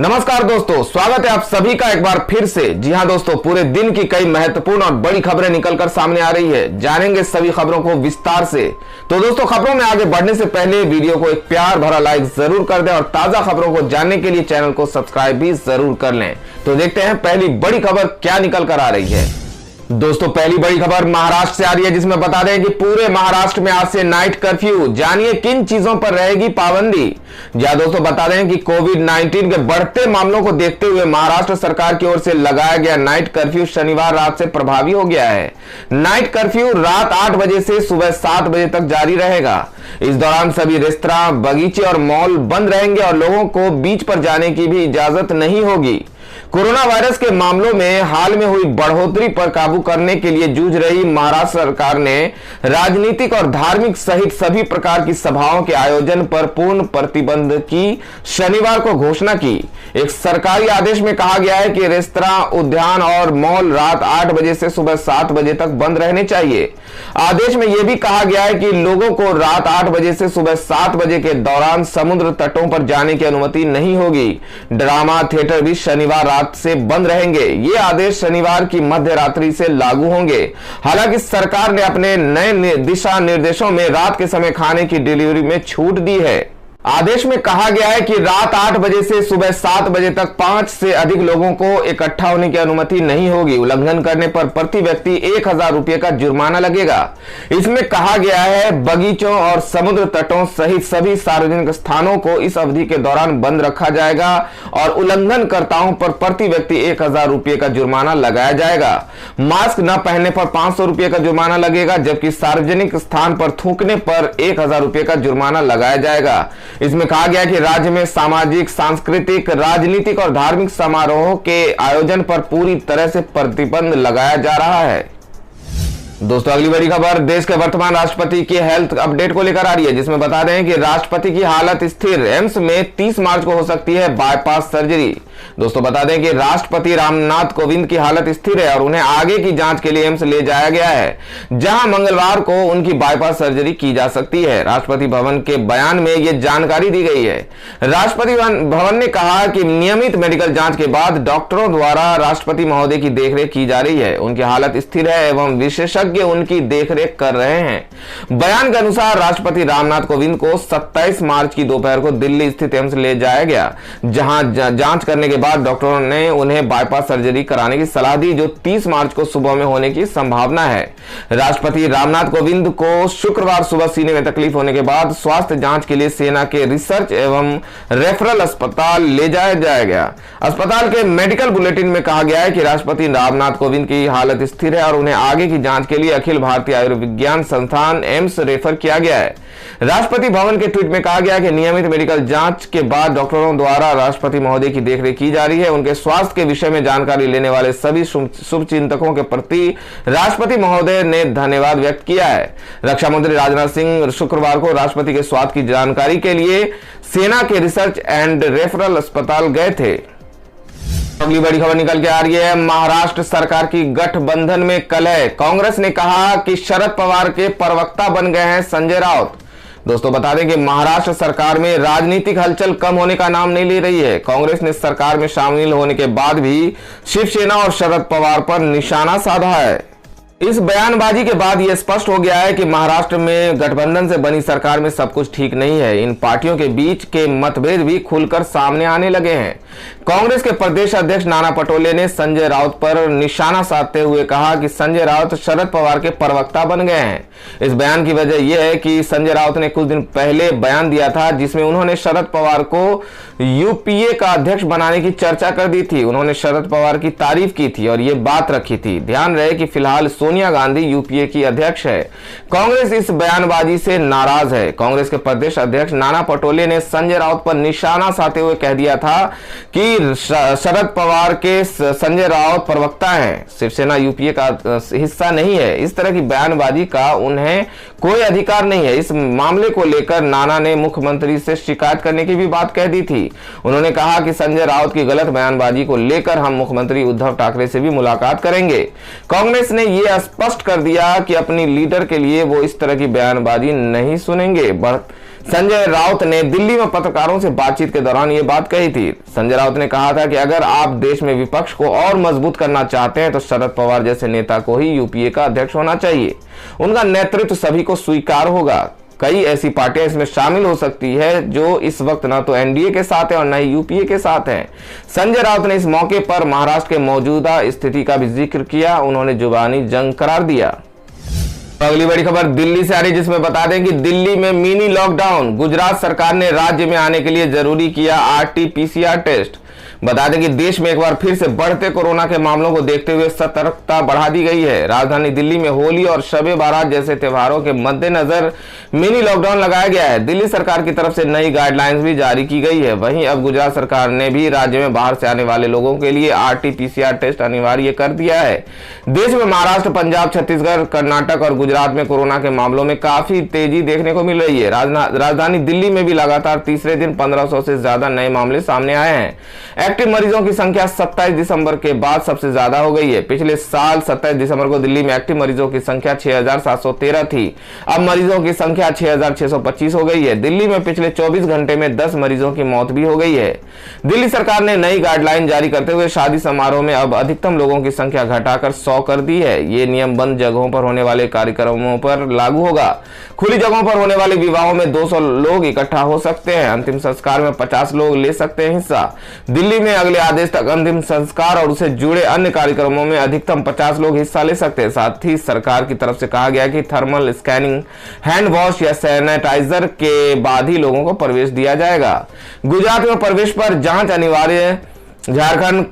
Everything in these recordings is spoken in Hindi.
नमस्कार दोस्तों, स्वागत है आप सभी का एक बार फिर से। जी हां दोस्तों, पूरे दिन की कई महत्वपूर्ण और बड़ी खबरें निकलकर सामने आ रही है। जानेंगे सभी खबरों को विस्तार से। तो दोस्तों, खबरों में आगे बढ़ने से पहले वीडियो को एक प्यार भरा लाइक जरूर कर दें और ताजा खबरों को जानने के लिए चैनल को सब्सक्राइब भी जरूर कर लें। तो देखते हैं पहली बड़ी खबर क्या निकल कर आ रही है। दोस्तों, पहली बड़ी खबर महाराष्ट्र से आ रही है, जिसमें बता दें कि पूरे महाराष्ट्र में आज से नाइट कर्फ्यू। जानिए किन चीजों पर रहेगी पाबंदी। दोस्तों, बता दें कि कोविड-19 के बढ़ते मामलों को देखते हुए महाराष्ट्र सरकार की ओर से लगाया गया नाइट कर्फ्यू शनिवार रात से प्रभावी हो गया है। नाइट कर्फ्यू रात 8 बजे से सुबह 7 बजे तक जारी रहेगा। इस दौरान सभी रेस्तरां, बगीचे और मॉल बंद रहेंगे और लोगों को बीच पर जाने की भी इजाजत नहीं होगी। कोरोना वायरस के मामलों में हाल में हुई बढ़ोतरी पर काबू करने के लिए जूझ रही महाराष्ट्र सरकार ने राजनीतिक और धार्मिक सहित सभी प्रकार की सभाओं के आयोजन पर पूर्ण प्रतिबंध की शनिवार को घोषणा की। एक सरकारी आदेश में कहा गया है कि रेस्तरां, उद्यान और मॉल रात 8 बजे से सुबह 7 बजे तक बंद रहने चाहिए। आदेश में यह भी कहा गया है कि लोगों को रात 8 बजे से सुबह 7 बजे के दौरान समुद्र तटों पर जाने की अनुमति नहीं होगी। ड्रामा थिएटर भी शनिवार रात से बंद रहेंगे। ये आदेश शनिवार की मध्य रात्रि से लागू होंगे। हालांकि सरकार ने अपने नए दिशा निर्देशों में रात के समय खाने की डिलीवरी में छूट दी है। आदेश में कहा गया है कि रात 8 बजे से सुबह 7 बजे तक 5 से अधिक लोगों को इकट्ठा होने की अनुमति नहीं होगी। उल्लंघन करने पर प्रति व्यक्ति 1000 रुपये का जुर्माना लगेगा। इसमें कहा गया है बगीचों और समुद्र तटों सहित सभी सार्वजनिक स्थानों को इस अवधि के दौरान बंद रखा जाएगा और उल्लंघनकर्ताओं पर प्रति व्यक्ति 1000 रुपये का जुर्माना लगाया जाएगा। मास्क न पहनने पर 500 रुपये का जुर्माना लगेगा, जबकि सार्वजनिक स्थान पर थूकने पर 1000 रुपये का जुर्माना लगाया जाएगा। इसमें कहा गया कि राज्य में सामाजिक, सांस्कृतिक, राजनीतिक और धार्मिक समारोहों के आयोजन पर पूरी तरह से प्रतिबंध लगाया जा रहा है। दोस्तों, अगली बड़ी खबर देश के वर्तमान राष्ट्रपति के हेल्थ अपडेट को लेकर आ रही है, जिसमें बता दें कि राष्ट्रपति की हालत स्थिर। एम्स में 30 मार्च को हो सकती है बाईपास सर्जरी। दोस्तों, बता दें कि राष्ट्रपति रामनाथ कोविंद की हालत स्थिर है और उन्हें आगे की जांच के लिए एम्स ले जाया गया है, जहां मंगलवार को उनकी बाईपास सर्जरी की जा सकती है। राष्ट्रपति भवन के बयान में यह जानकारी दी गई है। राष्ट्रपति भवन ने कहा कि नियमित मेडिकल जांच के बाद डॉक्टरों द्वारा राष्ट्रपति महोदय की देखरेख की जा रही है। उनकी हालत स्थिर है एवं विशेषज्ञ उनकी देखरेख कर रहे हैं। बयान के अनुसार राष्ट्रपति रामनाथ कोविंद को 27 मार्च की दोपहर को दिल्ली स्थित एम्स ले जाया गया, जहां जांच करने के बाद डॉक्टरों ने उन्हें बाईपास सर्जरी कराने की सलाह दी, जो 30 मार्च को सुबह में होने की संभावना है। राष्ट्रपति रामनाथ कोविंद को शुक्रवार सुबह सीने में तकलीफ होने के बाद स्वास्थ्य जांच के लिए सेना के रिसर्च एवं रेफरल अस्पताल ले जाया गया। अस्पताल के मेडिकल बुलेटिन में कहा गया है कि राष्ट्रपति रामनाथ कोविंद की हालत स्थिर है और उन्हें आगे की जांच के लिए अखिल भारतीय आयुर्विज्ञान संस्थान एम्स रेफर किया गया है। राष्ट्रपति भवन के ट्वीट में कहा गया कि नियमित मेडिकल जांच के बाद डॉक्टरों द्वारा राष्ट्रपति महोदय की देखरेख की जा रही है। उनके स्वास्थ्य के विषय में जानकारी लेने वाले सभी शुभचिंतकों के प्रति राष्ट्रपति महोदय ने धन्यवाद व्यक्त किया है। रक्षा मंत्री राजनाथ सिंह शुक्रवार को राष्ट्रपति के स्वास्थ्य की जानकारी के लिए सेना के रिसर्च एंड रेफरल अस्पताल गए थे। अगली बड़ी खबर निकल के आ रही है महाराष्ट्र सरकार की गठबंधन में कलह। कांग्रेस ने कहा कि शरद पवार के प्रवक्ता बन गए हैं संजय राउत। दोस्तों, बता दें कि महाराष्ट्र सरकार में राजनीतिक हलचल कम होने का नाम नहीं ले रही है। कांग्रेस ने सरकार में शामिल होने के बाद भी शिवसेना और शरद पवार पर निशाना साधा है। इस बयानबाजी के बाद यह स्पष्ट हो गया है कि महाराष्ट्र में गठबंधन से बनी सरकार में सब कुछ ठीक नहीं है। इन पार्टियों के बीच के मतभेद भी खुलकर सामने आने लगे हैं। कांग्रेस के प्रदेश अध्यक्ष नाना पटोले ने संजय राउत पर निशाना साधते हुए कहा कि संजय राउत शरद पवार के प्रवक्ता बन गए हैं। इस बयान की वजह यह है कि संजय राउत ने कुछ दिन पहले बयान दिया था, जिसमें उन्होंने शरद पवार को यूपीए का अध्यक्ष बनाने की चर्चा कर दी थी। उन्होंने शरद पवार की तारीफ की थी और ये बात रखी थी। ध्यान रहे कि फिलहाल सोनिया गांधी यूपीए की अध्यक्ष है। कांग्रेस इस बयानबाजी से नाराज है। कांग्रेस के प्रदेश अध्यक्ष नाना पटोले ने संजय राउत पर निशाना साधते हुए कह दिया था कि शरद पवार के संजय राउत प्रवक्ता हैं, शिवसेना यूपीए का हिस्सा नहीं है। इस तरह की बयानबाजी का उन्हें कोई अधिकार नहीं है। इस मामले को लेकर नाना ने मुख्यमंत्री से शिकायत करने की भी बात कह दी थी। उन्होंने कहा कि संजय राउत की गलत बयानबाजी को लेकर हम मुख्यमंत्री उद्धव ठाकरे से भी मुलाकात करेंगे। कांग्रेस ने यह स्पष्ट कर दिया कि अपनी लीडर के लिए वो इस तरह की बयानबाजी नहीं सुनेंगे। संजय राउत ने दिल्ली में पत्रकारों से बातचीत के दौरान ये बात कही थी। संजय राउत ने कहा था कि अगर आप देश में विपक्ष को और मजबूत करना चाहते हैं तो शरद पवार जैसे नेता को ही यूपीए का अध्यक्ष होना चाहिए। उनका नेतृत्व सभी को स्वीकार होगा। कई ऐसी पार्टियां इसमें शामिल हो सकती है जो इस वक्त न तो एनडीए के साथ है और न ही यूपीए के साथ हैं। संजय राउत ने इस मौके पर महाराष्ट्र के मौजूदा स्थिति का भी जिक्र किया। उन्होंने जुबानी जंग करार दिया। अगली बड़ी खबर दिल्ली से आ रही, जिसमें बता दें कि दिल्ली में मिनी लॉकडाउन। गुजरात सरकार ने राज्य में आने के लिए जरूरी किया आरटी-पीसीआर टेस्ट। बता दें कि देश में एक बार फिर से बढ़ते कोरोना के मामलों को देखते हुए सतर्कता बढ़ा दी गई है। राजधानी दिल्ली में होली और शबे बारात जैसे त्योहारों के मद्देनजर मिनी लॉकडाउन लगाया गया है। दिल्ली सरकार की तरफ से नई गाइडलाइंस भी जारी की गई है। वहीं अब गुजरात सरकार ने भी राज्य में बाहर से आने वाले लोगों के लिए आरटी-पीसीआर टेस्ट अनिवार्य कर दिया है। देश में महाराष्ट्र, पंजाब, छत्तीसगढ़, कर्नाटक और गुजरात में कोरोना के मामलों में काफी तेजी देखने को मिल रही है। राजधानी दिल्ली में भी लगातार तीसरे दिन 1500 से ज्यादा नए मामले सामने आए हैं। एक्टिव मरीजों की संख्या 27 दिसंबर के बाद सबसे ज्यादा हो गई है। पिछले साल 27 दिसंबर को दिल्ली में एक्टिव मरीजों की संख्या 6713 थी। अब मरीजों की संख्या 6625 हो गई है। दिल्ली में पिछले 24 घंटे में 10 मरीजों की मौत भी हो गई है। दिल्ली सरकार ने नई गाइडलाइन जारी करते हुए शादी समारोह में अब अधिकतम लोगों की संख्या घटाकर 100 कर दी है। ये नियम बंद जगहों पर होने वाले कार्यक्रमों पर लागू होगा। खुली जगहों पर होने वाले विवाहों में 200 लोग इकट्ठा हो सकते हैं। अंतिम संस्कार में 50 लोग ले सकते हैं हिस्सा। दिल्ली में अगले आदेश तक अंतिम संस्कार और उससे जुड़े अन्य कार्यक्रमों में अधिकतम 50 लोग हिस्सा ले सकते हैं। साथ ही सरकार की तरफ से कहा गया कि थर्मल स्कैनिंग, हैंड वॉश या सैनिटाइजर के बाद ही लोगों को प्रवेश दिया जाएगा। गुजरात में प्रवेश पर जांच अनिवार्य है। झारखंड,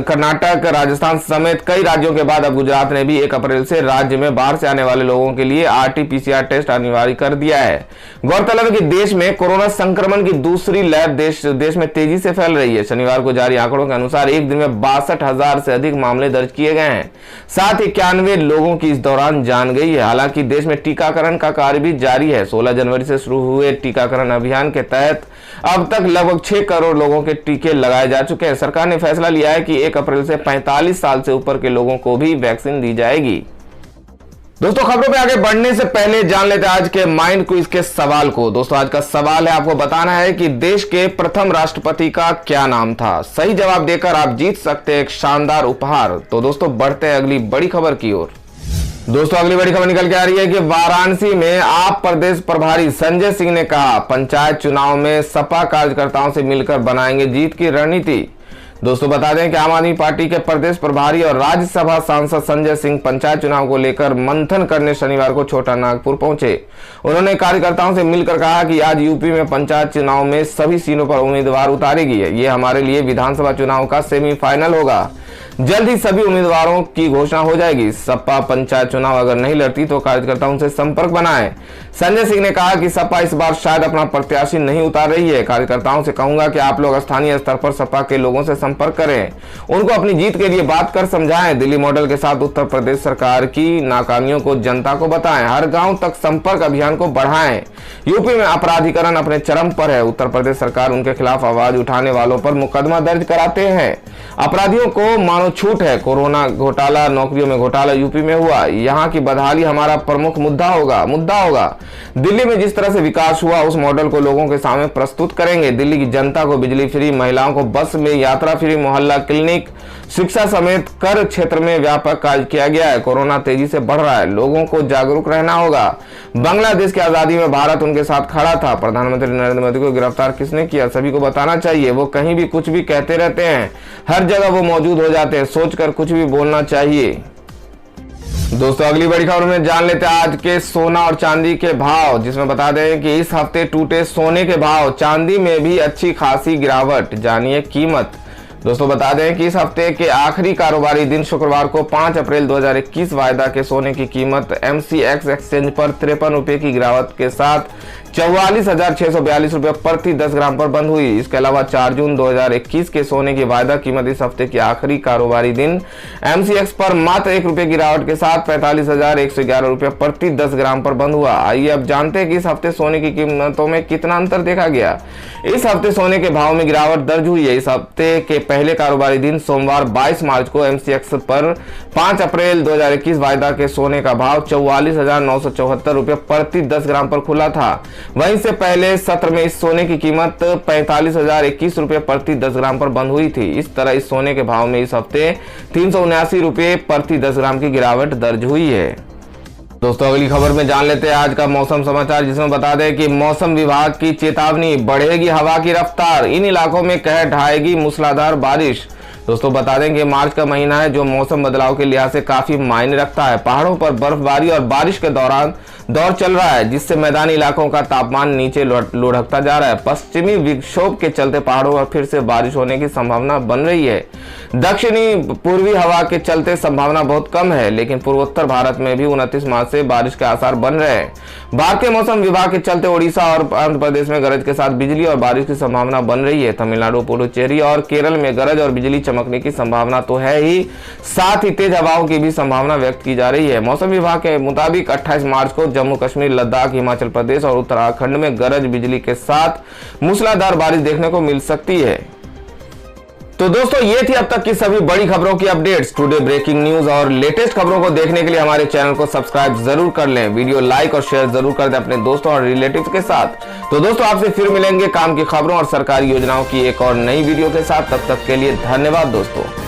कर्नाटक, राजस्थान समेत कई राज्यों के बाद अब गुजरात ने भी 1 अप्रैल से राज्य में बाहर से आने वाले लोगों के लिए आरटी-पीसीआर टेस्ट अनिवार्य कर दिया है। गौरतलब है कि देश में कोरोना संक्रमण की दूसरी लहर देश में तेजी से फैल रही है। शनिवार को जारी आंकड़ों के अनुसार एक दिन में 62,000 से अधिक मामले दर्ज किए गए हैं। साथ ही 91 लोगों की इस दौरान जान गई है। हालांकि देश में टीकाकरण का कार्य भी जारी है। 16 जनवरी से शुरू हुए टीकाकरण अभियान के तहत अब तक लगभग 6 करोड़ लोगों के टीके लगाए जा चुके हैं। सरकार ने फैसला लिया है कि 1 अप्रैल से 45 साल से ऊपर के लोगों को भी वैक्सीन दी जाएगी। दोस्तों, खबरों पे आगे बढ़ने से पहले जान लेते हैं आज के माइंड क्विज के सवाल को। दोस्तों, आज का सवाल है, आपको बताना है कि देश के प्रथम राष्ट्रपति का क्या नाम था। सही जवाब देकर आप जीत सकते हैं एक शानदार उपहार। तो दोस्तों, बढ़ते हैं अगली बड़ी खबर की ओर। दोस्तों, अगली बड़ी खबर निकल के आ रही है कि वाराणसी में आप प्रदेश प्रभारी संजय सिंह ने कहा, पंचायत चुनाव में सपा कार्यकर्ताओं से मिलकर बनाएंगे जीत की रणनीति। दोस्तों, बता दें कि आम आदमी पार्टी के प्रदेश प्रभारी और राज्यसभा सांसद संजय सिंह पंचायत चुनाव को लेकर मंथन करने शनिवार को छोटा नागपुर पहुंचे। उन्होंने कार्यकर्ताओं से मिलकर कहा कि आज यूपी में पंचायत चुनाव में सभी सीटों पर उम्मीदवार उतारेगी। ये हमारे लिए विधानसभा चुनाव का सेमीफाइनल होगा। जल्द ही सभी उम्मीदवारों की घोषणा हो जाएगी। सपा पंचायत चुनाव अगर नहीं लड़ती तो कार्यकर्ताओं से संपर्क बनाएं। संजय सिंह ने कहा कि सपा इस बार शायद अपना प्रत्याशी नहीं उतार रही है। कार्यकर्ताओं से कहूंगा कि आप लोग स्थानीय स्तर पर सपा के लोगों से संपर्क करें, उनको अपनी जीत के लिए बात कर समझाएं। दिल्ली मॉडल के साथ उत्तर प्रदेश सरकार की नाकामियों को जनता को बताएं। हर गांव तक संपर्क अभियान को बढ़ाएं। यूपी में अपराधीकरण अपने चरम पर है। उत्तर प्रदेश सरकार उनके खिलाफ आवाज उठाने वालों पर मुकदमा दर्ज कराते हैं। अपराधियों को मानो छूट है। कोरोना घोटाला, नौकरियों में घोटाला यूपी में हुआ। यहाँ की बदहाली हमारा प्रमुख मुद्दा होगा। दिल्ली में जिस तरह से विकास हुआ उस मॉडल को लोगों के सामने प्रस्तुत करेंगे। दिल्ली की जनता को बिजली फ्री, महिलाओं को बस में यात्रा फ्री, मोहल्ला क्लिनिक, शिक्षा समेत कर क्षेत्र में व्यापक कार्य किया गया है। कोरोना तेजी से बढ़ रहा है, लोगों को जागरूक रहना होगा। बांग्लादेश की आजादी में भारत उनके साथ खड़ा था। प्रधानमंत्री नरेंद्र मोदी को गिरफ्तार किसने किया, सभी को बताना चाहिए। वो कहीं भी कुछ भी कहते रहते हैं, हर जगह वो मौजूद हो जाते हैं। सोचकर कुछ भी बोलना चाहिए। दोस्तों, अगली बड़ी खबर में जान लेते हैं आज के सोना और चांदी के भाव, जिसमें बता दें कि इस हफ्ते टूटे सोने के भाव, चांदी में भी अच्छी खासी गिरावट। जानिए कीमत। दोस्तों, बता दें कि इस हफ्ते के आखिरी कारोबारी दिन शुक्रवार को 5 अप्रैल 2021 वायदा के सोने की कीमत MCX एक्सचेंज पर 53 रुपए की गिरावट के साथ 44,642 रुपए प्रति 10 ग्राम पर बंद हुई। इसके अलावा 4 जून 2021 के सोने की वायदा कीमत इस हफ्ते के आखिरी कारोबारी दिन MCX पर मात्र 1 रुपए गिरावट के साथ 45,111 रुपए प्रति 10 ग्राम पर बंद हुआ। आइए अब जानते हैं कि इस हफ्ते सोने की कीमतों में कितना अंतर देखा गया। इस हफ्ते सोने के भाव में गिरावट दर्ज हुई है। इस हफ्ते के पहले कारोबारी दिन सोमवार 22 मार्च को MCX पर 5 अप्रैल 2021 वायदा के सोने का भाव 44,974 रुपए प्रति 10 ग्राम पर खुला था। वहीं से पहले सत्र में इस सोने की कीमत 45,021 रुपये प्रति 10 ग्राम पर बंद हुई थी। इस तरह इस सोने के भाव में इस हफ्ते 379 रुपये प्रति 10 ग्राम की गिरावट दर्ज हुई है। दोस्तों अगली खबर में जान लेते हैं आज का मौसम समाचार, जिसमें बता दें कि मौसम विभाग की चेतावनी, बढ़ेगी हवा की रफ्तार, इन इलाकों में कहर ढाएगी मूसलाधार बारिश। दोस्तों बता दें कि मार्च का महीना है जो मौसम बदलाव के लिहाज से काफी मायने रखता है। पहाड़ों पर बर्फबारी और बारिश के दौरान दौर चल रहा है, जिससे मैदानी इलाकों का तापमान नीचे लुढ़कता जा रहा है। पश्चिमी विक्षोभ के चलते पहाड़ों पर फिर से बारिश होने की संभावना बन रही है। दक्षिणी पूर्वी हवा के चलते संभावना बहुत कम है, लेकिन पूर्वोत्तर भारत में भी 29 मार्च से बारिश के आसार बन रहे हैं। भारतीय मौसम विभाग के चलते ओडिशा और आंध्र प्रदेश में गरज के साथ बिजली और बारिश की संभावना बन रही है। तमिलनाडु, पुडुचेरी और केरल में गरज और बिजली चमकने की संभावना तो है ही, साथ ही तेज हवाओं की भी संभावना व्यक्त की जा रही है। मौसम विभाग के मुताबिक 28 मार्च को जम्मू कश्मीर, लद्दाख, हिमाचल प्रदेश और उत्तराखंड में गरज बिजली के साथ मूसलाधार बारिश देखने को मिल सकती है। तो दोस्तों ये थी अब तक की सभी बड़ी खबरों की अपडेट्स। टुडे ब्रेकिंग न्यूज और लेटेस्ट खबरों को देखने के लिए हमारे चैनल को सब्सक्राइब जरूर कर लें, वीडियो लाइक और शेयर जरूर कर दें अपने दोस्तों और रिलेटिव्स के साथ। तो दोस्तों आपसे फिर मिलेंगे काम की खबरों और सरकारी योजनाओं की एक और नई वीडियो के साथ। तब तक के लिए धन्यवाद दोस्तों।